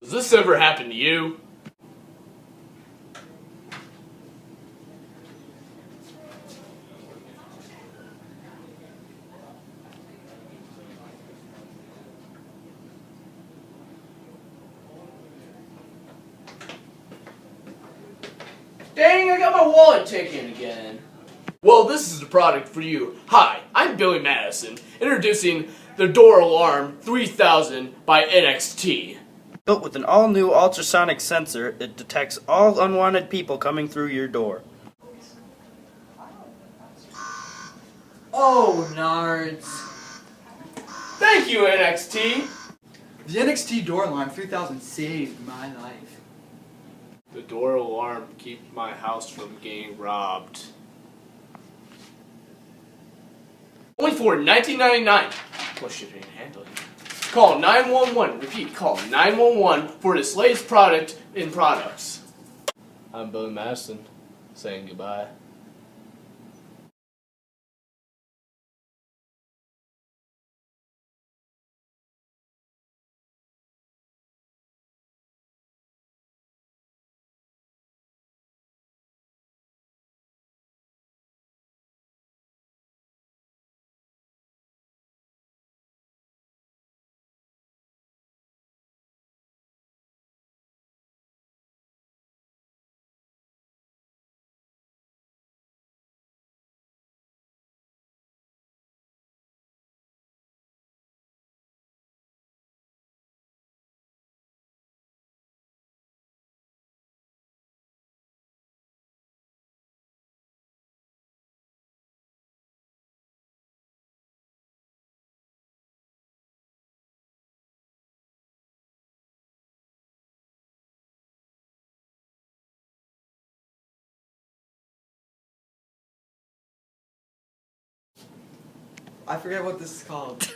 Does this ever happen to you? Dang, I got my wallet taken again. Well, this is the product for you. Hi, I'm Billy Madison, introducing the Door Alarm 3000 by NXT. Built with an all-new ultrasonic sensor, it detects all unwanted people coming through your door. Oh, nards. Thank you, NXT. The Nxt Door Alarm 3000 saved my life. The Door Alarm keeps my house from getting robbed. Only for $19.99 plus shipping and handling. Call 911. Repeat, call 911 for this latest product in products. I'm Billy Madison, saying goodbye. I forget what this is called.